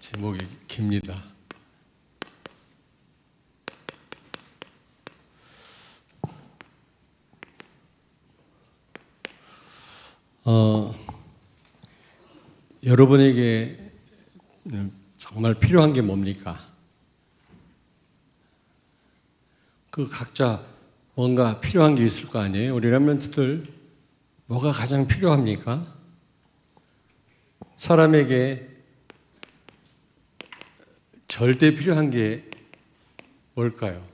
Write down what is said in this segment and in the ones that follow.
제목이 깁니다. 여러분에게 정말 필요한 게 뭡니까? 그 각자 뭔가 필요한 게 있을 거 아니에요? 우리 렘넌트들 뭐가 가장 필요합니까? 사람에게 절대 필요한 게 뭘까요?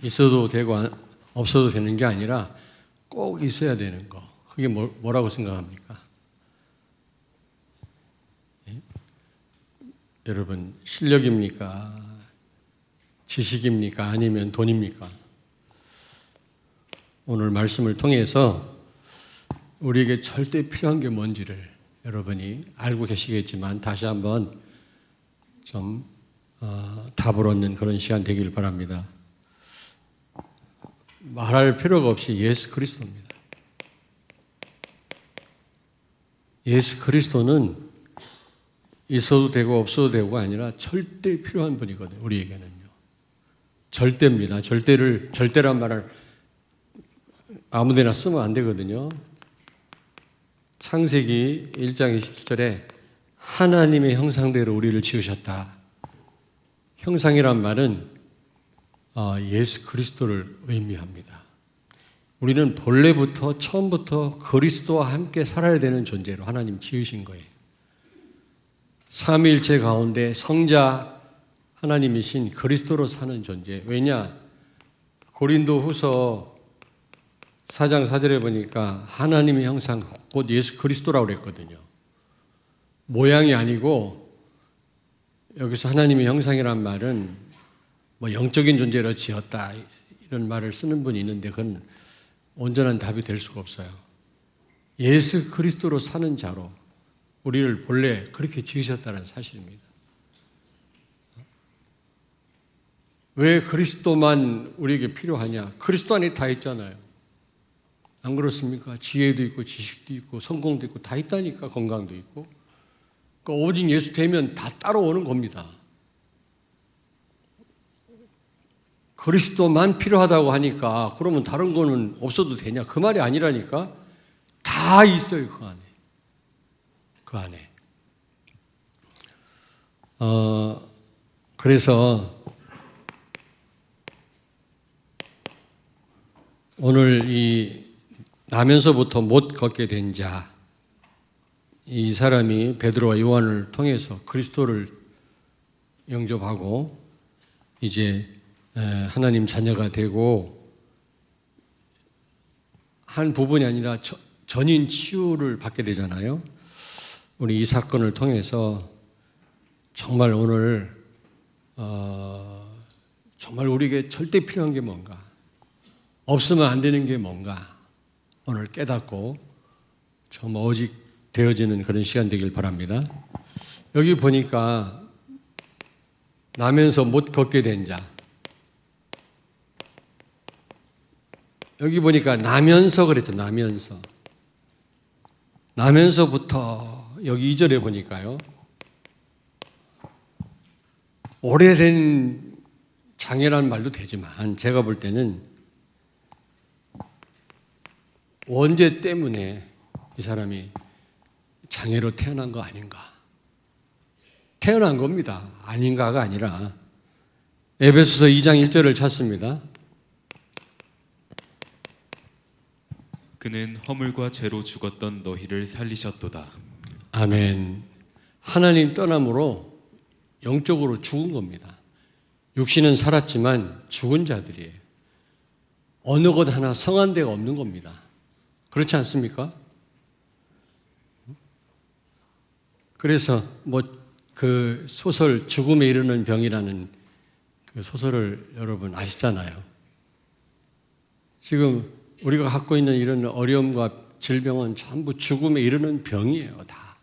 있어도 되고 없어도 되는 게 아니라 꼭 있어야 되는 거. 그게 뭐라고 생각합니까? 예? 여러분, 실력입니까? 지식입니까? 아니면 돈입니까? 오늘 말씀을 통해서 우리에게 절대 필요한 게 뭔지를 여러분이 알고 계시겠지만 다시 한번 좀 답을 얻는 그런 시간 되길 바랍니다. 말할 필요가 없이 예수 그리스도입니다. 예수 그리스도는 있어도 되고 없어도 되고가 아니라 절대 필요한 분이거든요. 우리에게는요. 절대입니다. 절대란 말을 아무데나 쓰면 안 되거든요. 창세기 1장 27절에 하나님의 형상대로 우리를 지으셨다. 형상이란 말은 예수 그리스도를 의미합니다. 우리는 본래부터 처음부터 그리스도와 함께 살아야 되는 존재로 하나님 지으신 거예요. 삼위일체 가운데 성자 하나님이신 그리스도로 사는 존재. 왜냐? 고린도후서 4장 4절에 보니까 하나님의 형상 곧 예수 그리스도라고 그랬거든요. 모양이 아니고 여기서 하나님의 형상이란 말은 뭐 영적인 존재로 지었다 이런 말을 쓰는 분이 있는데 그건 온전한 답이 될 수가 없어요. 예수 그리스도로 사는 자로 우리를 본래 그렇게 지으셨다는 사실입니다. 왜 그리스도만 우리에게 필요하냐? 그리스도 안에 다 있잖아요. 안 그렇습니까? 지혜도 있고 지식도 있고 성공도 있고 다 있다니까. 건강도 있고. 그러니까 오직 예수 되면 다 따라오는 겁니다. 그리스도만 필요하다고 하니까 그러면 다른 거는 없어도 되냐? 그 말이 아니라니까. 다 있어요. 그 안에. 그 안에. 그래서 오늘 이 나면서부터 못 걷게 된 자, 이 사람이 베드로와 요한을 통해서 그리스도를 영접하고 이제 하나님 자녀가 되고 한 부분이 아니라 전인 치유를 받게 되잖아요. 우리 이 사건을 통해서 정말 오늘 정말 우리에게 절대 필요한 게 뭔가, 없으면 안 되는 게 뭔가 오늘 깨닫고 정말 오직 되어지는 그런 시간 되길 바랍니다. 여기 보니까 나면서 못 걷게 된 자, 여기 보니까 나면서 그랬죠. 나면서부터 여기 2절에 보니까요. 오래된 장애라는 말도 되지만 제가 볼 때는 원죄 때문에 이 사람이 장애로 태어난 거 아닌가. 태어난 겁니다. 아닌가가 아니라 에베소서 2장 1절을 찾습니다. 그는 허물과 죄로 죽었던 너희를 살리셨도다. 아멘. 하나님 떠남으로 영적으로 죽은 겁니다. 육신은 살았지만 죽은 자들이에요. 어느 곳 하나 성한 데가 없는 겁니다. 그렇지 않습니까? 그래서 그 소설 죽음에 이르는 병이라는 그 소설을 여러분 아시잖아요. 지금 우리가 갖고 있는 이런 어려움과 질병은 전부 죽음에 이르는 병이에요. 다.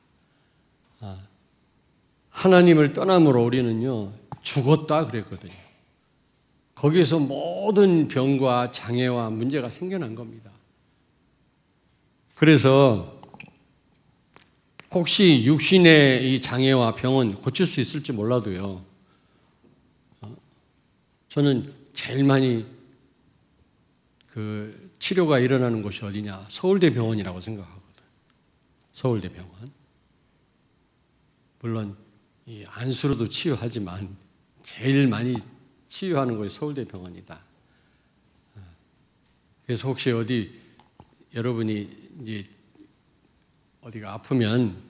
하나님을 떠남으로 우리는요 죽었다 그랬거든요. 거기에서 모든 병과 장애와 문제가 생겨난 겁니다. 그래서 혹시 육신의 이 장애와 병은 고칠 수 있을지 몰라도요. 저는 제일 많이 그 치료가 일어나는 곳이 어디냐? 서울대병원이라고 생각하거든. 서울대병원. 물론 이 안수로도 치유하지만 제일 많이 치유하는 곳이 서울대병원이다. 그래서 혹시 어디 여러분이 이제 어디가 아프면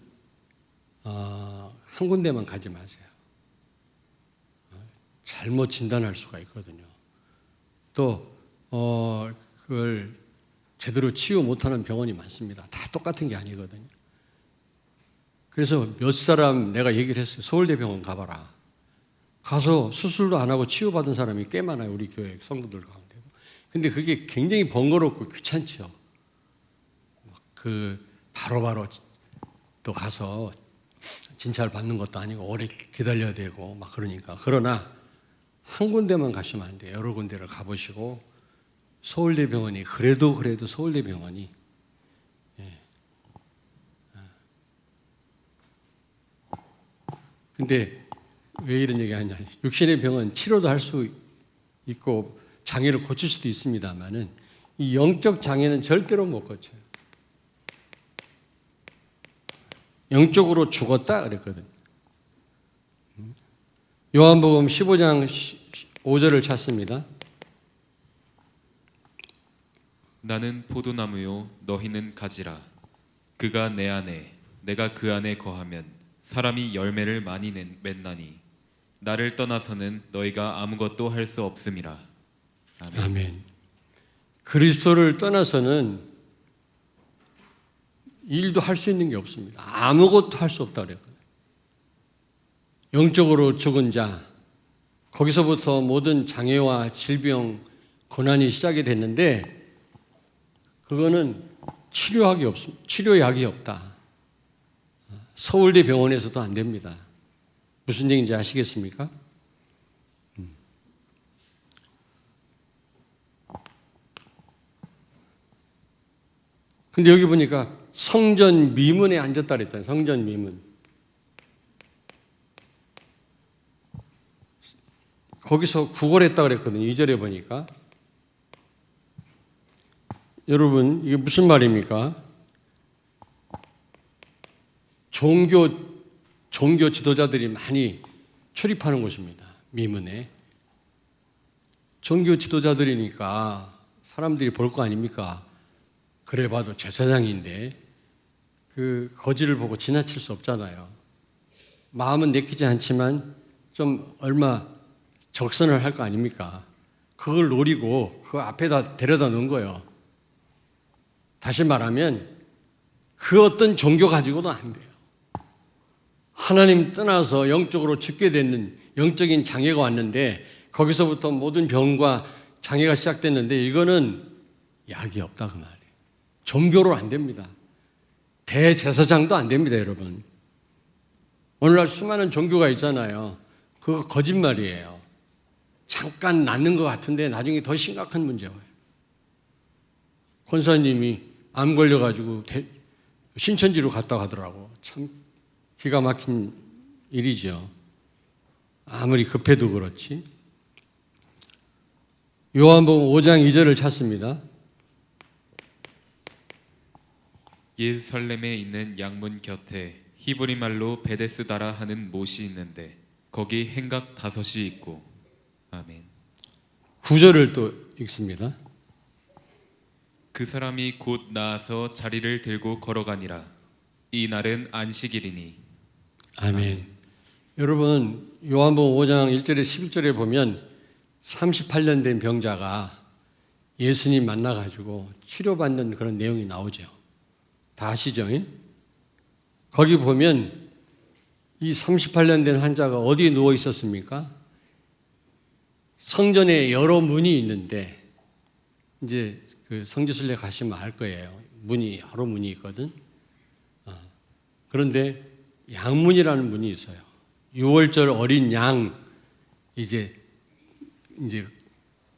한 군데만 가지 마세요. 잘못 진단할 수가 있거든요. 또 그걸 제대로 치유 못하는 병원이 많습니다. 다 똑같은 게 아니거든요. 그래서 몇 사람 내가 얘기를 했어요. 서울대병원 가봐라. 가서 수술도 안 하고 치유받은 사람이 꽤 많아요. 우리 교회 성도들 가운데도. 근데 그게 굉장히 번거롭고 귀찮죠. 그 바로바로 또 가서 진찰 받는 것도 아니고 오래 기다려야 되고 막 그러니까. 그러나 한 군데만 가시면 안 돼요. 여러 군데를 가보시고 서울대병원이 그래도 서울대병원이 근데 왜 이런 얘기 하냐. 육신의 병은 치료도 할 수 있고 장애를 고칠 수도 있습니다만은 이 영적 장애는 절대로 못 고쳐요. 영적으로 죽었다 그랬거든요. 요한복음 15장 5절을 찾습니다. 나는 포도나무요 너희는 가지라. 그가 내 안에 내가 그 안에 거하면 사람이 열매를 많이 맺나니 나를 떠나서는 너희가 아무것도 할 수 없음이라. 아멘. 아멘. 그리스도를 떠나서는 일도 할 수 있는 게 없습니다. 아무것도 할 수 없다 그랬거든요. 영적으로 죽은 자, 거기서부터 모든 장애와 질병, 고난이 시작이 됐는데 그거는 치료약이 없다. 서울대 병원에서도 안 됩니다. 무슨 얘기인지 아시겠습니까? 근데 여기 보니까 성전 미문에 앉았다 그랬잖아요. 성전 미문. 거기서 구걸했다 그랬거든요. 2절에 보니까. 여러분, 이게 무슨 말입니까? 종교 지도자들이 많이 출입하는 곳입니다. 미문에. 종교 지도자들이니까 사람들이 볼 거 아닙니까? 그래 봐도 제사장인데 그 거지를 보고 지나칠 수 없잖아요. 마음은 내키지 않지만 좀 얼마 적선을 할 거 아닙니까? 그걸 노리고 그 앞에다 데려다 놓은 거예요. 다시 말하면 그 어떤 종교 가지고도 안 돼요. 하나님 떠나서 영적으로 죽게 되는 영적인 장애가 왔는데 거기서부터 모든 병과 장애가 시작됐는데 이거는 약이 없다 그 말이에요. 종교로 안 됩니다. 대제사장도 안 됩니다, 여러분. 오늘날 수많은 종교가 있잖아요. 그거 거짓말이에요. 잠깐 낫는 것 같은데 나중에 더 심각한 문제가 와요. 권사님이 암 걸려가지고 신천지로 갔다 가더라고. 참 기가 막힌 일이죠. 아무리 급해도 그렇지. 요한복음 5장 2절을 찾습니다. 예루살렘에 있는 양문 곁에 히브리 말로 베데스다라 하는 못이 있는데 거기 행각 5이 있고. 아멘. 9절을 또 읽습니다. 그 사람이 곧 나아서 자리를 들고 걸어가니라. 이 날은 안식일이니. 아멘. 여러분 요한복음 5장 1절에 11절에 보면 38년 된 병자가 예수님 만나가지고 치료받는 그런 내용이 나오죠. 다 아시죠? 거기 보면 이 38년 된 환자가 어디에 누워 있었습니까? 성전에 여러 문이 있는데 이제 그 성지순례 가시면 알 거예요. 문이 여러 문이 있거든. 그런데 양문이라는 문이 있어요. 6월절 어린 양 이제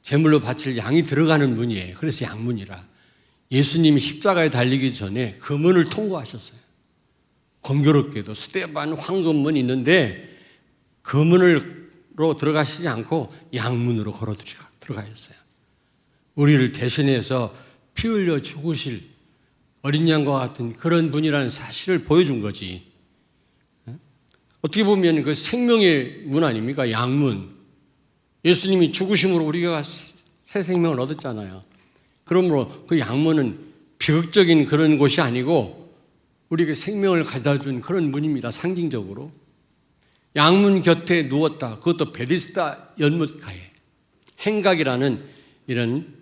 제물로 바칠 양이 들어가는 문이에요. 그래서 양문이라. 예수님이 십자가에 달리기 전에 그 문을 통과하셨어요. 공교롭게도 스데반 황금문이 있는데 그 문으로 들어가시지 않고 양문으로 걸어 들어가셨어요. 우리를 대신해서 피 흘려 죽으실 어린 양과 같은 그런 분이라는 사실을 보여준 거지. 어떻게 보면 그 생명의 문 아닙니까? 양문. 예수님이 죽으심으로 우리가 새 생명을 얻었잖아요. 그러므로 그 양문은 비극적인 그런 곳이 아니고 우리에게 생명을 가져다 준 그런 문입니다. 상징적으로. 양문 곁에 누웠다. 그것도 베데스다 연못가에 행각이라는 이런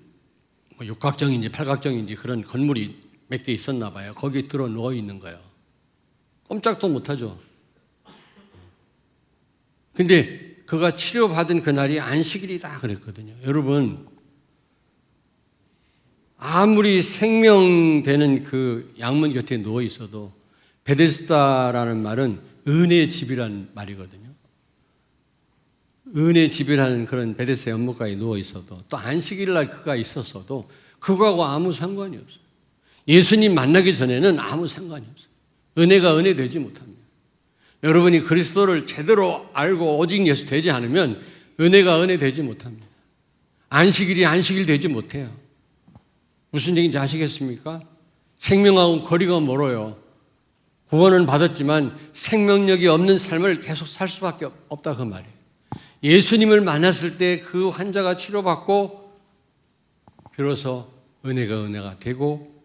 육각정인지 팔각정인지 그런 건물이 몇 개 있었나 봐요. 거기에 들어 누워 있는 거예요. 꼼짝도 못하죠. 근데 그가 치료받은 그날이 안식일이다 그랬거든요. 여러분, 아무리 생명되는 그 양문 곁에 누워 있어도 베데스다라는 말은 은혜의 집이라는 말이거든요. 은혜의 집이라는 그런 베데스다 연못가에 누워 있어도 또 안식일 날 그가 있었어도 그거하고 아무 상관이 없어요. 예수님 만나기 전에는 아무 상관이 없어요. 은혜가 은혜 되지 못합니다. 여러분이 그리스도를 제대로 알고 오직 예수 되지 않으면 은혜가 은혜 되지 못합니다. 안식일이 안식일 되지 못해요. 무슨 얘기인지 아시겠습니까? 생명하고 거리가 멀어요. 구원은 받았지만 생명력이 없는 삶을 계속 살 수밖에 없다 그 말이에요. 예수님을 만났을 때 그 환자가 치료받고 비로소 은혜가 은혜가 되고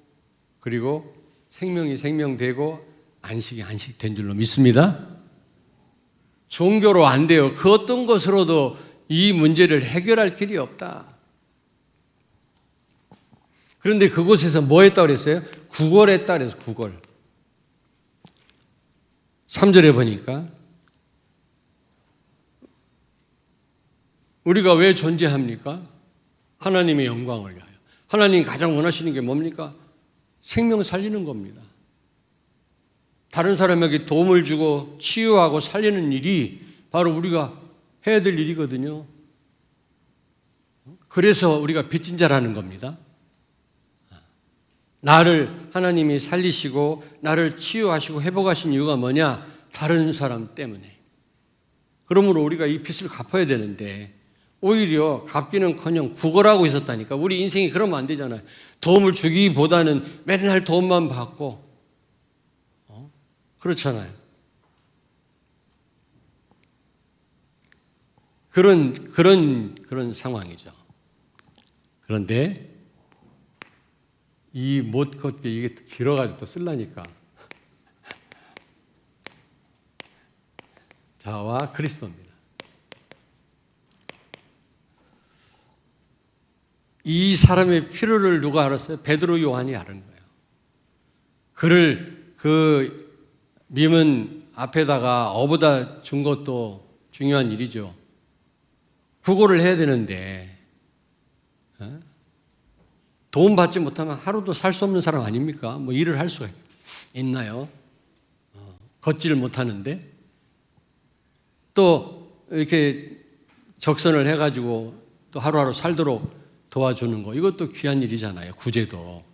그리고 생명이 생명되고 안식이 안식된 줄로 믿습니다. 종교로 안 돼요. 그 어떤 것으로도 이 문제를 해결할 길이 없다. 그런데 그곳에서 뭐 했다고 그랬어요? 구걸했다 그래서 구걸. 3절에 보니까 우리가 왜 존재합니까? 하나님의 영광을 위하여. 하나님이 가장 원하시는 게 뭡니까? 생명 살리는 겁니다. 다른 사람에게 도움을 주고 치유하고 살리는 일이 바로 우리가 해야 될 일이거든요. 그래서 우리가 빚진 자라는 겁니다. 나를 하나님이 살리시고 나를 치유하시고 회복하신 이유가 뭐냐? 다른 사람 때문에. 그러므로 우리가 이 빚을 갚아야 되는데 오히려 갚기는커녕 구걸하고 있었다니까. 우리 인생이 그러면 안 되잖아요. 도움을 주기보다는 맨날 도움만 받고 그렇잖아요. 그런 상황이죠. 그런데 이 못 걷게 이게 길어가지고 또 쓰려니까 자와 그리스도입니다. 이 사람의 필요를 누가 알았어요? 베드로 요한이 아는 거예요. 그를 그 믿음 앞에다가 어부다 준 것도 중요한 일이죠. 구걸을 해야 되는데 도움 받지 못하면 하루도 살 수 없는 사람 아닙니까? 뭐 일을 할 수가 있나요? 걷지를 못하는데 또 이렇게 적선을 해가지고 또 하루하루 살도록 도와주는 거 이것도 귀한 일이잖아요. 구제도.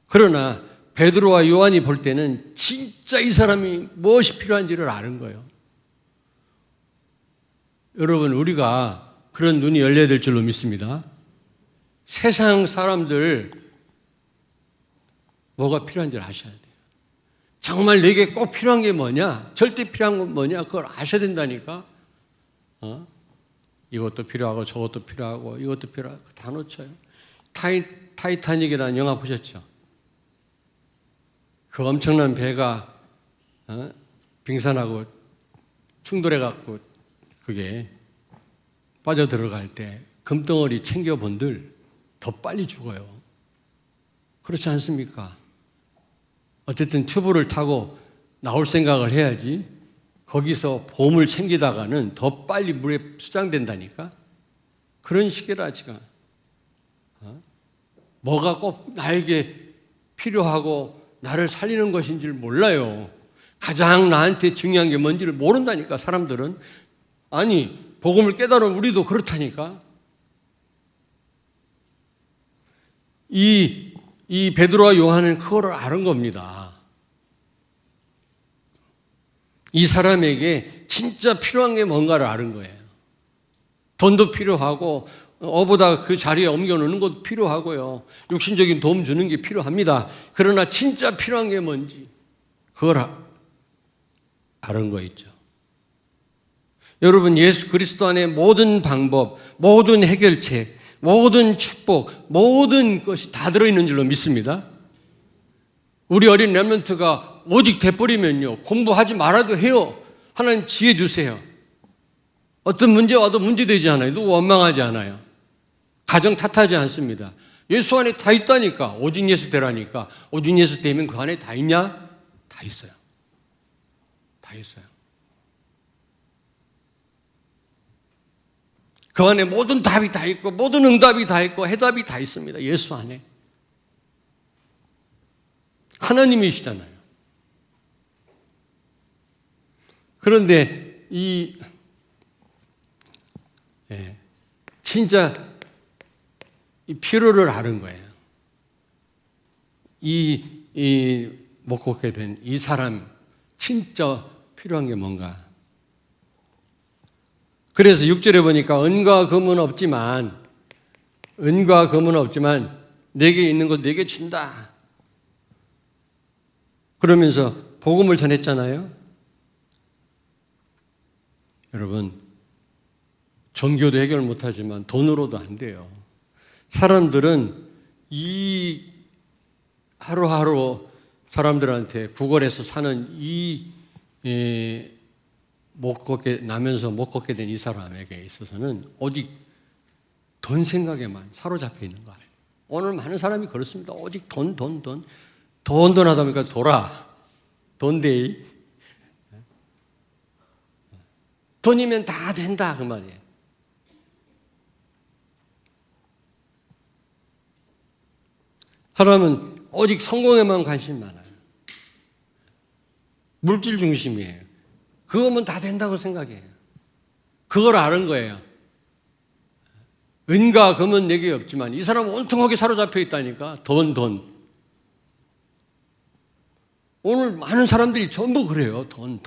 그러나 베드로와 요한이 볼 때는 진짜 이 사람이 무엇이 필요한지를 아는 거예요. 여러분, 우리가 그런 눈이 열려야 될 줄로 믿습니다. 세상 사람들 뭐가 필요한지를 아셔야 돼요. 정말 내게 꼭 필요한 게 뭐냐? 절대 필요한 건 뭐냐? 그걸 아셔야 된다니까. 이것도 필요하고 저것도 필요하고 이것도 필요하고 다 놓쳐요. 타이타닉이라는 영화 보셨죠? 그 엄청난 배가 빙산하고 충돌해갖고 그게 빠져 들어갈 때 금덩어리 챙겨본들 더 빨리 죽어요. 그렇지 않습니까? 어쨌든 튜브를 타고 나올 생각을 해야지 거기서 보물 챙기다가는 더 빨리 물에 수장된다니까? 그런 식이라 지금. 뭐가 꼭 나에게 필요하고 나를 살리는 것인지를 몰라요. 가장 나한테 중요한 게 뭔지를 모른다니까, 사람들은. 아니, 복음을 깨달은 우리도 그렇다니까. 이 베드로와 요한은 그거를 아는 겁니다. 이 사람에게 진짜 필요한 게 뭔가를 아는 거예요. 돈도 필요하고 어보다 그 자리에 옮겨놓는 것도 필요하고요. 육신적인 도움 주는 게 필요합니다. 그러나 진짜 필요한 게 뭔지 그걸 아는 거 있죠. 여러분, 예수 그리스도 안에 모든 방법, 모든 해결책, 모든 축복, 모든 것이 다 들어있는 줄로 믿습니다. 우리 어린 렘넌트가 오직 돼버리면요, 공부하지 말아도 해요. 하나님 지혜 주세요. 어떤 문제 와도 문제되지 않아요. 누구 원망하지 않아요. 가정 탓하지 않습니다. 예수 안에 다 있다니까. 오직 예수 되라니까. 오직 예수 되면 그 안에 다 있냐? 다 있어요. 다 있어요. 그 안에 모든 답이 다 있고 모든 응답이 다 있고 해답이 다 있습니다. 예수 안에. 하나님이시잖아요. 그런데 진짜 이 필요를 아는 거예요. 못 걷게 된 이 사람 진짜 필요한 게 뭔가. 그래서 6절에 보니까 은과 금은 없지만 내게 있는 것 내게 준다. 그러면서 복음을 전했잖아요. 여러분, 종교도 해결 못하지만 돈으로도 안 돼요. 사람들은 이 하루하루 사람들한테 구걸해서 사는 나면서 못 걷게 된 이 사람에게 있어서는 오직 돈 생각에만 사로잡혀 있는 거예요. 오늘 많은 사람이 그렇습니다. 오직 돈 하다 보니까 돈데이. 돈이면 다 된다 그 말이에요. 사람은 오직 성공에만 관심이 많아요. 물질 중심이에요. 그거면 다 된다고 생각해요. 그걸 아는 거예요. 은과 금은 내게 없지만 이 사람은 온통하게 사로잡혀 있다니까. 돈. 오늘 많은 사람들이 전부 그래요. 돈.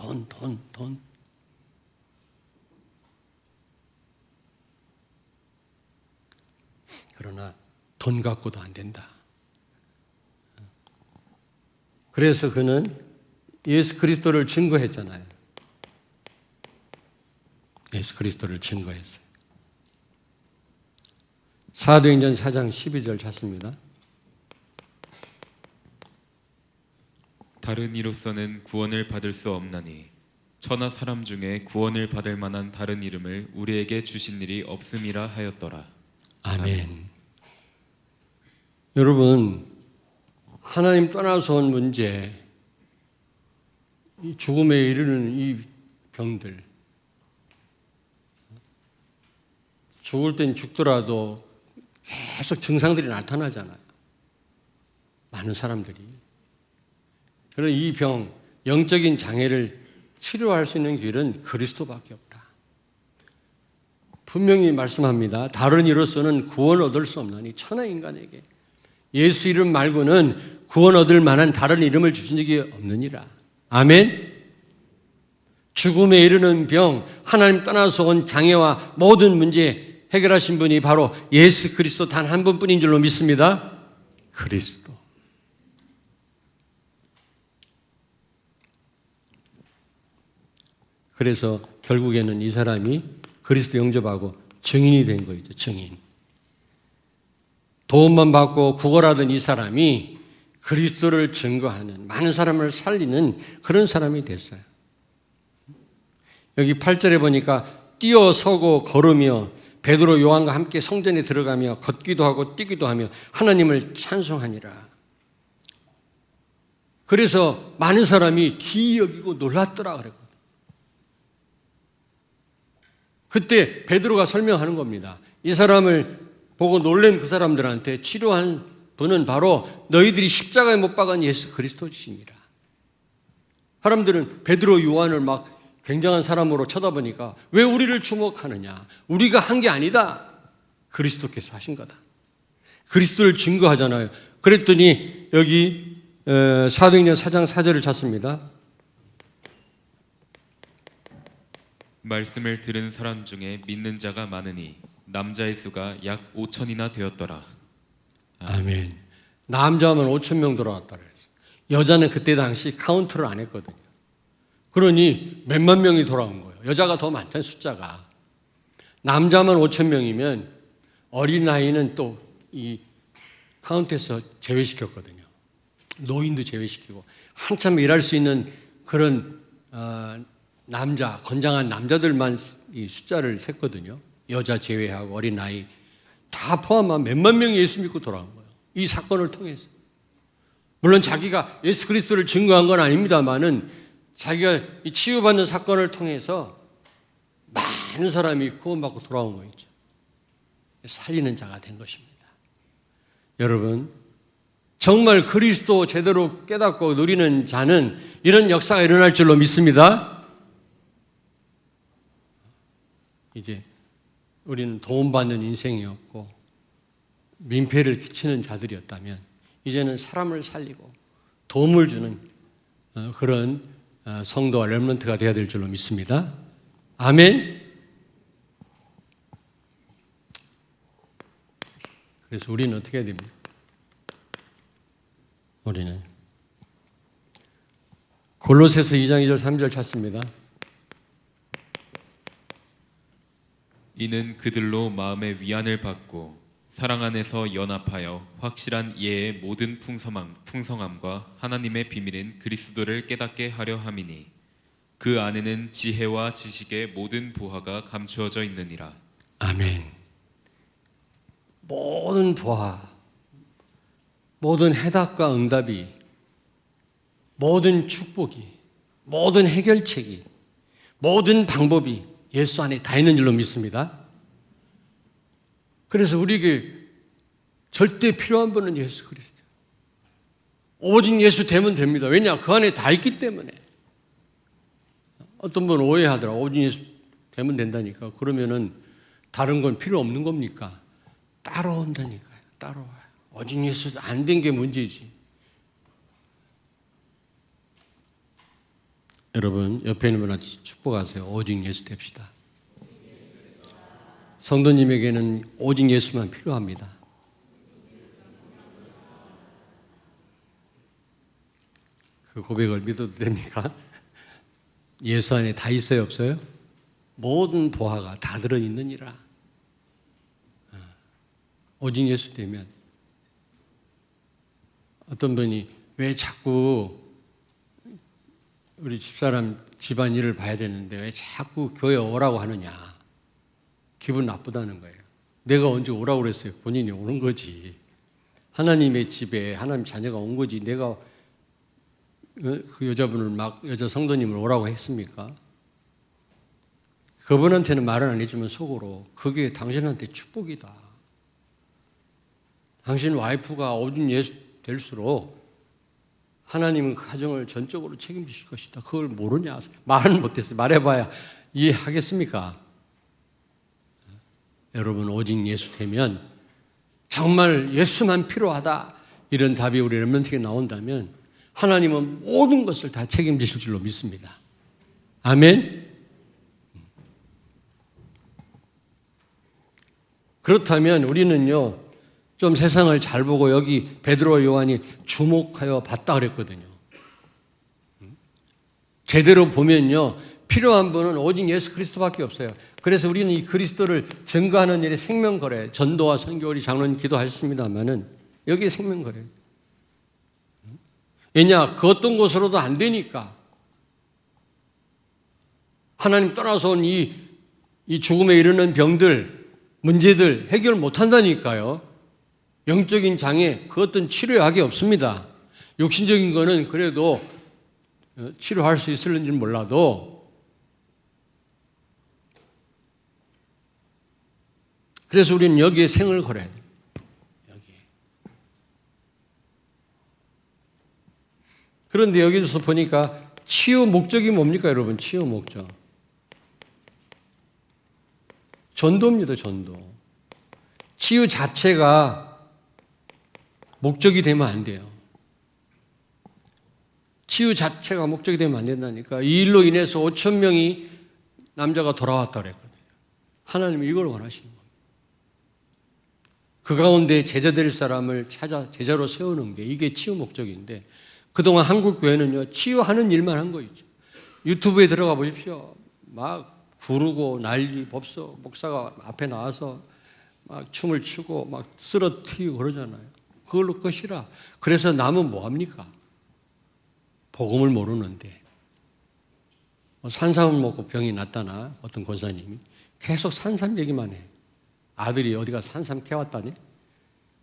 그러나 돈 갖고도 안 된다. 그래서 그는 예수 그리스도를 증거했잖아요. 예수 그리스도를 증거했어요. 사도행전 4장 12절 찾습니다. 다른 이로서는 구원을 받을 수 없나니 천하 사람 중에 구원을 받을 만한 다른 이름을 우리에게 주신 일이 없음이라 하였더라. 아멘. 여러분, 하나님 떠나서 온 문제, 이 죽음에 이르는 이 병들, 죽을 땐 죽더라도 계속 증상들이 나타나잖아요. 많은 사람들이. 그런 이 병, 영적인 장애를 치료할 수 있는 길은 그리스도밖에 없다. 분명히 말씀합니다. 다른 이로서는 구원 얻을 수 없나니 천하 인간에게 예수 이름 말고는 구원 얻을 만한 다른 이름을 주신 적이 없느니라. 아멘. 죽음에 이르는 병, 하나님 떠나서 온 장애와 모든 문제 해결하신 분이 바로 예수 그리스도 단 한 분뿐인 줄로 믿습니다. 그리스도. 그래서 결국에는 이 사람이 그리스도 영접하고 증인이 된 거죠. 증인. 도움만 받고 구걸하던 이 사람이 그리스도를 증거하는, 많은 사람을 살리는 그런 사람이 됐어요. 여기 8절에 보니까 뛰어서고 걸으며 베드로 요한과 함께 성전에 들어가며 걷기도 하고 뛰기도 하며 하나님을 찬송하니라. 그래서 많은 사람이 기이 여기고 놀랐더라 그랬거든요. 그때 베드로가 설명하는 겁니다. 이 사람을 보고 놀란 그 사람들한테 치료한 분은 바로 너희들이 십자가에 못 박은 예수 그리스도시니라. 사람들은 베드로 요한을 막 굉장한 사람으로 쳐다보니까 왜 우리를 주목하느냐? 우리가 한 게 아니다. 그리스도께서 하신 거다. 그리스도를 증거하잖아요. 그랬더니 여기 사도행전 4장 4절을 찾습니다. 말씀을 들은 사람 중에 믿는 자가 많으니 남자의 수가 약 5천이나 되었더라. 아멘. 남자만 5천 명 돌아왔다 그랬어요. 여자는 그때 당시 카운트를 안 했거든요. 그러니 몇만 명이 돌아온 거예요. 여자가 더 많잖아요, 숫자가. 남자만 5천 명이면 어린아이는 또 이 카운트에서 제외시켰거든요. 노인도 제외시키고 한참 일할 수 있는 그런 남자, 건장한 남자들만 이 숫자를 셌거든요. 여자 제외하고 어린아이 다 포함한 몇만 명이 예수 믿고 돌아온 거예요. 이 사건을 통해서. 물론 자기가 예수 그리스도를 증거한 건 아닙니다만은 자기가 이 치유받는 사건을 통해서 많은 사람이 구원받고 돌아온 거 있죠. 살리는 자가 된 것입니다. 여러분, 정말 그리스도 제대로 깨닫고 누리는 자는 이런 역사가 일어날 줄로 믿습니다. 이제 우리는 도움받는 인생이었고 민폐를 끼치는 자들이었다면 이제는 사람을 살리고 도움을 주는 그런 성도와 렘넌트가 되어야 될 줄로 믿습니다. 아멘. 그래서 우리는 어떻게 해야 됩니까? 우리는 골로새서 2장 2절 3절 찾습니다. 이는 그들로 마음의 위안을 받고 사랑 안에서 연합하여 확실한 이해의 모든 풍성함과 하나님의 비밀인 그리스도를 깨닫게 하려 함이니 그 안에는 지혜와 지식의 모든 보화가 감추어져 있느니라. 아멘. 모든 보화, 모든 해답과 응답이, 모든 축복이, 모든 해결책이, 모든 방법이 예수 안에 다 있는 줄로 믿습니다. 그래서 우리에게 절대 필요한 분은 예수 그리스도. 오직 예수 되면 됩니다. 왜냐? 그 안에 다 있기 때문에. 어떤 분은 오해하더라고요. 오직 예수 되면 된다니까. 그러면은 다른 건 필요 없는 겁니까? 따라온다니까요. 따라와요. 오직 예수 안 된 게 문제지. 여러분, 옆에 있는 분한테 축복하세요. 오직 예수 됩시다. 성도님에게는 오직 예수만 필요합니다. 그 고백을 믿어도 됩니까? 예수 안에 다 있어요, 없어요? 모든 보화가 다 들어있느니라. 오직 예수 되면. 어떤 분이 왜 자꾸 우리 집사람 집안 일을 봐야 되는데 왜 자꾸 교회 오라고 하느냐. 기분 나쁘다는 거예요. 내가 언제 오라고 그랬어요? 본인이 오는 거지. 하나님의 집에 하나님 자녀가 온 거지. 내가 그 여자분을 여자 성도님을 오라고 했습니까? 그분한테는 말은 안 했지만 속으로 그게 당신한테 축복이다. 당신 와이프가 오직 예수 될수록 하나님은 그 가정을 전적으로 책임지실 것이다. 그걸 모르냐? 말은 못했어요. 말해봐야 이해하겠습니까? 여러분, 오직 예수 되면 정말 예수만 필요하다. 이런 답이 우리 렘넌트에게 나온다면 하나님은 모든 것을 다 책임지실 줄로 믿습니다. 아멘? 그렇다면 우리는요, 좀 세상을 잘 보고 여기 베드로와 요한이 주목하여 봤다 그랬거든요. 제대로 보면요, 필요한 분은 오직 예수 그리스도밖에 없어요. 그래서 우리는 이 그리스도를 증거하는 일에 생명거래, 전도와 선교 우리 장로님 기도하셨습니다만은 여기에 생명거래. 왜냐, 그 어떤 곳으로도 안 되니까. 하나님 떠나서 온 이 죽음에 이르는 병들, 문제들 해결 못 한다니까요. 영적인 장애, 그 어떤 치료약이 없습니다. 육신적인 거는 그래도 치료할 수 있을는지는 몰라도. 그래서 우리는 여기에 생을 걸어야 돼요. 여기에. 그런데 여기서 보니까 치유 목적이 뭡니까, 여러분? 치유 목적. 전도입니다, 전도. 치유 자체가 목적이 되면 안 돼요. 치유 자체가 목적이 되면 안 된다니까. 이 일로 인해서 5천 명이 남자가 돌아왔다 그랬거든요. 하나님이 이걸 원하시는 겁니다. 그 가운데 제자 될 사람을 찾아 제자로 세우는 게 이게 치유 목적인데 그동안 한국 교회는요 치유하는 일만 한 거 있죠. 유튜브에 들어가 보십시오. 막 구르고 난리 법석 목사가 앞에 나와서 막 춤을 추고 막 쓰러뜨리고 그러잖아요. 그걸로 끝이라. 그래서 남은 뭐 합니까? 복음을 모르는데 산삼을 먹고 병이 났다나 어떤 권사님이 계속 산삼 얘기만 해. 아들이 어디가 산삼 캐왔다니?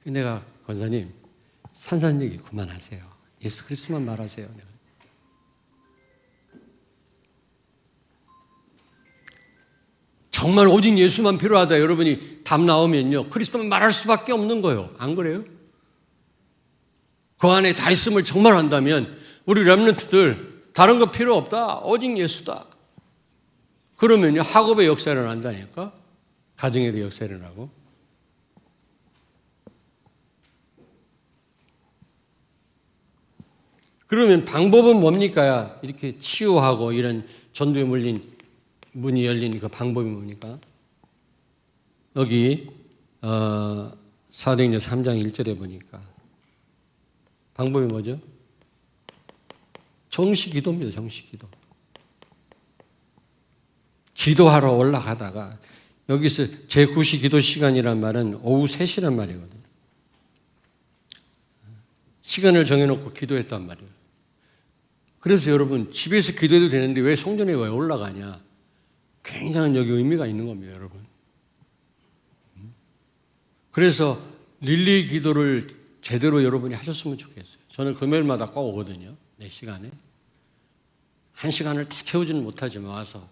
내가 권사님 산삼 얘기 그만하세요. 예수 그리스도만 말하세요. 내가. 정말 오직 예수만 필요하다 여러분이 답 나오면요 그리스도만 말할 수밖에 없는 거예요. 안 그래요? 그 안에 다 있음을 정말 한다면 우리 렘넌트들 다른 거 필요 없다. 오직 예수다. 그러면요 학업의 역사를 일어난다니까. 가정에도 역사를 일어나고. 그러면 방법은 뭡니까? 이렇게 치유하고 이런 전도에 물린 문이 열린 그 방법이 뭡니까? 여기 사도행전 3장 1절에 보니까 방법이 뭐죠? 정시 기도입니다. 정시 기도. 기도하러 올라가다가 여기서 제9시 기도 시간이란 말은 오후 3시란 말이거든요. 시간을 정해놓고 기도했단 말이에요. 그래서 여러분 집에서 기도해도 되는데 왜 성전에 왜 올라가냐? 굉장한 여기 의미가 있는 겁니다, 여러분. 그래서 릴리 기도를 제대로 여러분이 하셨으면 좋겠어요. 저는 금요일마다 꼭 오거든요. 4시간에. 1시간을 다 채우지는 못하지만 와서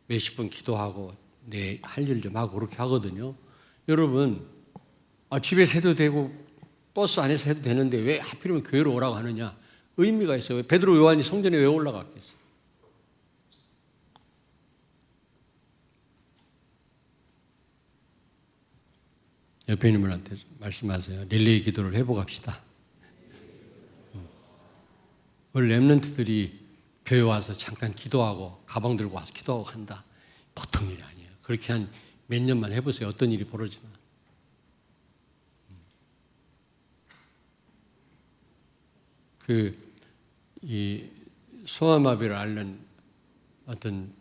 몇십 분 기도하고 내 할 일 좀 하고 그렇게 하거든요. 여러분 집에서 해도 되고 버스 안에서 해도 되는데 왜 하필이면 교회로 오라고 하느냐? 의미가 있어요. 베드로 요한이 성전에 왜 올라갔겠어요? 옆에 있는 분한테 말씀하세요. 릴레이 기도를 해보갑시다. 우리 렘넌트들이 교회 와서 잠깐 기도하고 가방 들고 와서 기도하고 간다. 보통 일이 아니에요. 그렇게 한 몇 년만 해보세요. 어떤 일이 벌어지나. 이 소아마비를 앓는 어떤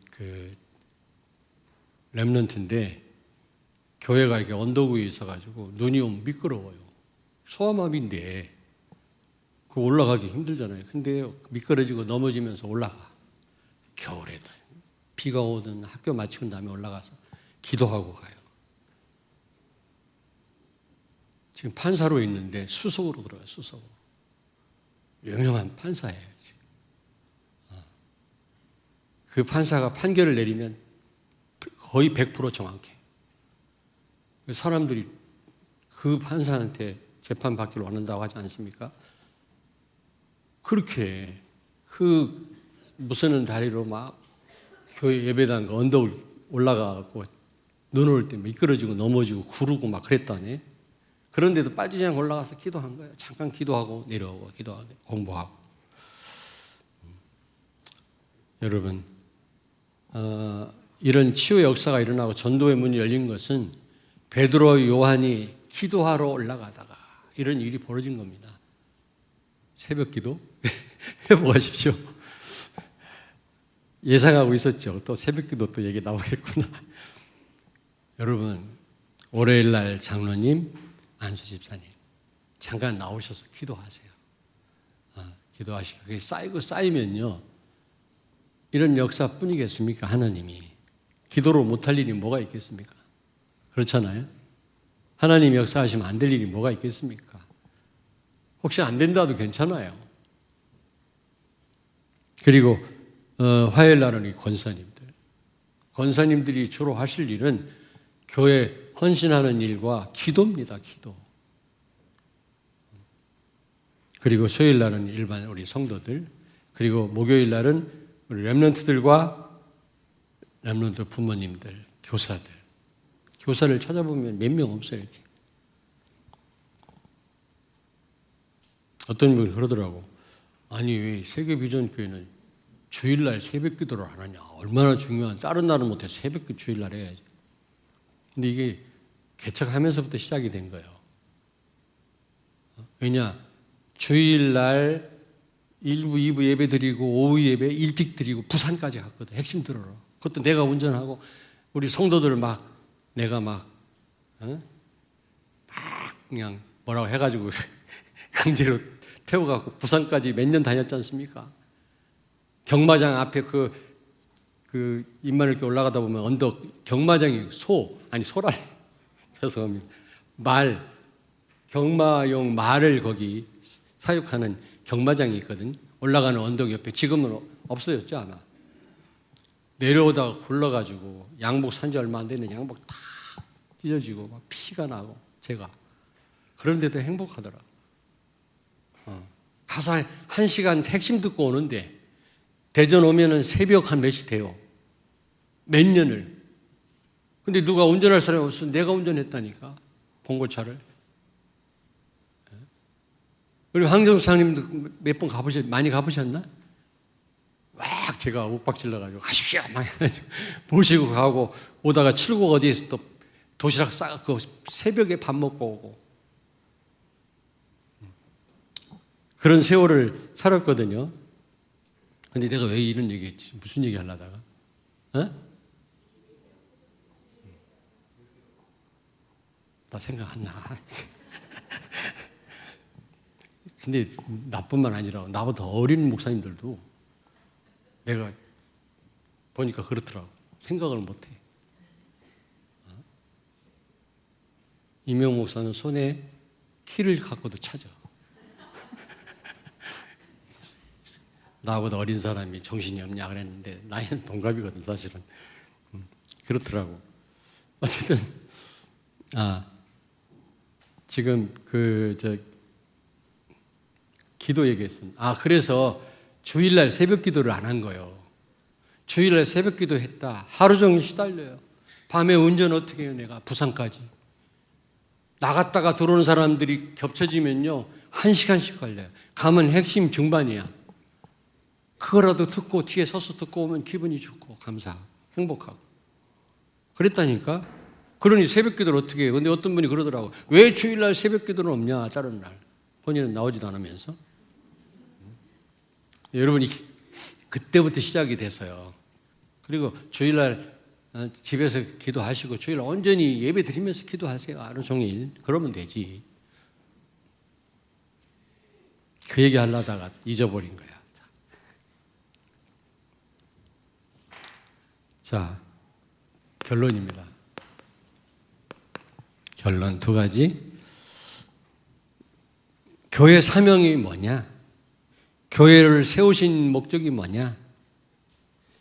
렘넌트인데 교회가 이렇게 언덕 위에 있어가지고 눈이 오면 미끄러워요. 소아마비인데 그 올라가기 힘들잖아요. 근데 미끄러지고 넘어지면서 올라가. 겨울에도 비가 오든 학교 마치고 다음에 올라가서 기도하고 가요. 지금 판사로 있는데 수석으로 들어가요. 수석으로. 유명한 판사예요. 지금. 그 판사가 판결을 내리면 거의 100% 정확해. 사람들이 그 판사한테 재판 받기로 원한다고 하지 않습니까? 그렇게 무서운 다리로 막 교회 예배당 그 언덕을 올라가고 눈 올 때 미끄러지고 넘어지고 구르고 막 그랬다네. 그런데도 빠지지 않고 올라가서 기도한 거예요. 잠깐 기도하고 내려오고 기도하고 공부하고. 여러분 이런 치유 역사가 일어나고 전도의 문이 열린 것은 베드로 요한이 기도하러 올라가다가 이런 일이 벌어진 겁니다. 새벽 기도 해보십시오. 예상하고 있었죠. 또 새벽 기도 또 얘기 나오겠구나. 여러분 월요일 날 장로님 안수 집사님 잠깐 나오셔서 기도하세요. 기도하시고 그게 쌓이면요 이런 역사뿐이겠습니까? 하나님이 기도로 못할 일이 뭐가 있겠습니까? 그렇잖아요. 하나님 역사하시면 안 될 일이 뭐가 있겠습니까? 혹시 안 된다도 괜찮아요. 그리고 화요일 날은 이 권사님들이 주로 하실 일은 교회 헌신하는 일과 기도입니다. 기도. 그리고 수요일 날은 일반 우리 성도들, 그리고 목요일 날은 우리 렘넌트들과 렘넌트 부모님들, 교사들. 교사를 찾아보면 몇 명 없어요. 이렇게. 어떤 분이 그러더라고. 아니 왜 세계비전교회는 주일날 새벽 기도를 안 하냐. 얼마나 중요한, 다른 날은 못해서 새벽 주일날 해야지. 근데 이게 개척하면서부터 시작이 된 거예요. 왜냐? 주일날 1부, 2부 예배 드리고 오후 예배 일찍 드리고 부산까지 갔거든. 핵심 들어라. 그것도 내가 운전하고 우리 성도들 내가 그냥 뭐라고 해가지고 강제로 태워갖고 부산까지 몇 년 다녔지 않습니까? 경마장 앞에 그 입만 이렇게 올라가다 보면 언덕, 경마장이 소라니 죄송합니다. 경마용 말을 거기 사육하는 경마장이 있거든. 올라가는 언덕 옆에. 지금은 없어졌죠 아마. 내려오다가 굴러가지고 양복 산 지 얼마 안 됐는데 양복 다 찢어지고 막 피가 나고 제가 그런데도 행복하더라. 가서 1시간 핵심 듣고 오는데 대전 오면은 새벽 한 몇 시 돼요. 몇 년을. 근데 누가 운전할 사람이 없어. 내가 운전했다니까. 봉고차를. 우리 황정수 사장님도 몇 번 많이 가보셨나? 막 제가 욱박질러가지고 가십시오. 막 해가지고 모시고 가고 오다가 칠곡 어디에서 또 도시락 싸고 새벽에 밥 먹고 오고. 그런 세월을 살았거든요. 근데 내가 왜 이런 얘기 했지? 무슨 얘기 하려다가? 나 생각 안 나. 근데 나뿐만 아니라 나보다 어린 목사님들도 내가 보니까 그렇더라고. 생각을 못해. 이명 목사는 손에 키를 갖고도 찾아. 나보다 어린 사람이 정신이 없냐 그랬는데 나이는 동갑이거든 사실은. 그렇더라고. 어쨌든 지금 기도 얘기했습니다. 그래서 주일날 새벽 기도를 안 한 거예요. 주일날 새벽 기도 했다. 하루 종일 시달려요. 밤에 운전 어떻게 해요 내가 부산까지. 나갔다가 들어오는 사람들이 겹쳐지면요 1시간씩 걸려요. 가면 핵심 중반이야. 그거라도 듣고 뒤에 서서 듣고 오면 기분이 좋고 감사하고 행복하고 그랬다니까. 그러니 새벽 기도를 어떻게 해요? 근데 어떤 분이 그러더라고. 왜 주일날 새벽 기도는 없냐 다른 날. 본인은 나오지도 않으면서. 여러분이 그때부터 시작이 돼서요. 그리고 주일날 집에서 기도하시고 주일날 온전히 예배 드리면서 기도하세요. 하루 종일. 그러면 되지. 그 얘기 하려다가 잊어버린 거야. 자, 결론입니다. 결론 2가지. 교회 사명이 뭐냐? 교회를 세우신 목적이 뭐냐?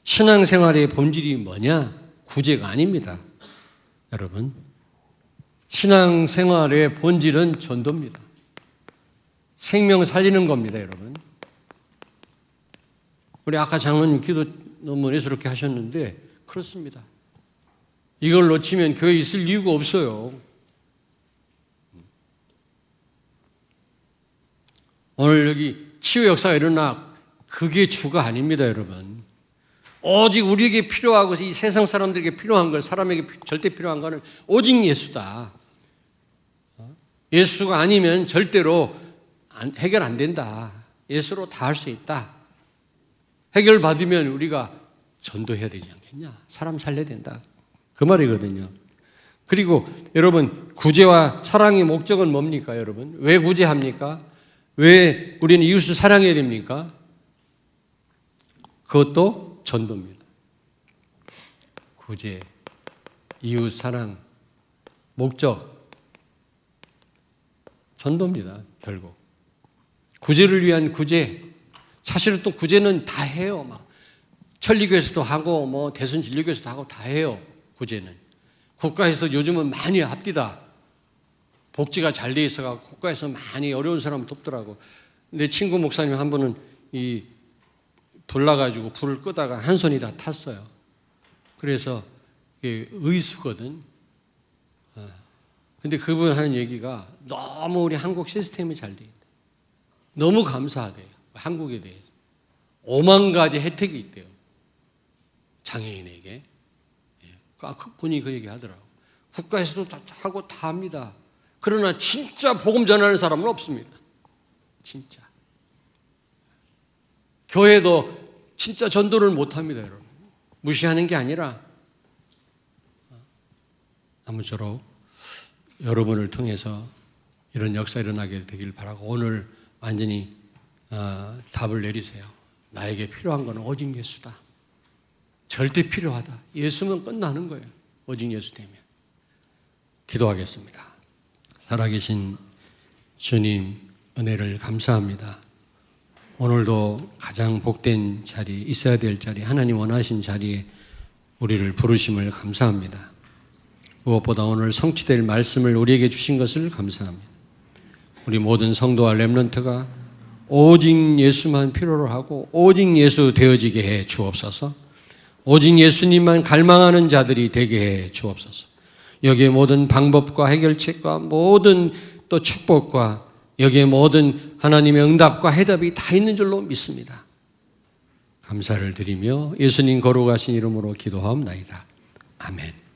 신앙생활의 본질이 뭐냐? 구제가 아닙니다. 여러분, 신앙생활의 본질은 전도입니다. 생명 살리는 겁니다, 여러분. 우리 아까 장로님 기도 너무 예스럽게 하셨는데 그렇습니다. 이걸 놓치면 교회에 있을 이유가 없어요. 오늘 여기 치유 역사가 일어나 그게 주가 아닙니다, 여러분. 오직 우리에게 필요하고 이 세상 사람들에게 필요한 걸 사람에게 절대 필요한 거는 오직 예수다. 예수가 아니면 절대로 해결 안 된다. 예수로 다 할 수 있다. 해결 받으면 우리가 전도해야 되지 않겠냐? 사람 살려야 된다. 그 말이거든요. 그리고 여러분 구제와 사랑의 목적은 뭡니까, 여러분? 왜 구제합니까? 왜 우리는 이웃을 사랑해야 됩니까? 그것도 전도입니다. 구제, 이웃 사랑, 목적, 전도입니다. 결국 구제를 위한 구제. 사실은 또 구제는 다 해요. 막 천리교에서도 하고 뭐 대순진리교에서도 하고 다 해요. 구제는 국가에서 요즘은 많이 합디다. 복지가 잘 돼 있어서 국가에서 많이 어려운 사람을 돕더라고. 내 친구 목사님 한 분은 불 나가지고 불을 끄다가 한 손이 다 탔어요. 그래서 의수거든. 근데 그분 하는 얘기가 너무 우리 한국 시스템이 잘 돼 있다. 너무 감사하대요. 한국에 대해서. 5만 가지 혜택이 있대요. 장애인에게. 그분이 그 얘기 하더라고요. 국가에서도 다 하고 다 합니다. 그러나 진짜 복음 전하는 사람은 없습니다. 진짜. 교회도 진짜 전도를 못합니다, 여러분. 무시하는 게 아니라 아무쪼록 여러분을 통해서 이런 역사 일어나게 되길 바라고 오늘 완전히 답을 내리세요. 나에게 필요한 것은 오직 예수다. 절대 필요하다. 예수면 끝나는 거예요. 오직 예수 되면. 기도하겠습니다. 살아계신 주님 은혜를 감사합니다. 오늘도 가장 복된 자리, 있어야 될 자리, 하나님 원하신 자리에 우리를 부르심을 감사합니다. 무엇보다 오늘 성취될 말씀을 우리에게 주신 것을 감사합니다. 우리 모든 성도와 렘넌트가 오직 예수만 필요로 하고 오직 예수 되어지게 해 주옵소서. 오직 예수님만 갈망하는 자들이 되게 해 주옵소서. 여기에 모든 방법과 해결책과 모든 또 축복과 여기에 모든 하나님의 응답과 해답이 다 있는 줄로 믿습니다. 감사를 드리며 예수님 거룩하신 이름으로 기도하옵나이다. 아멘.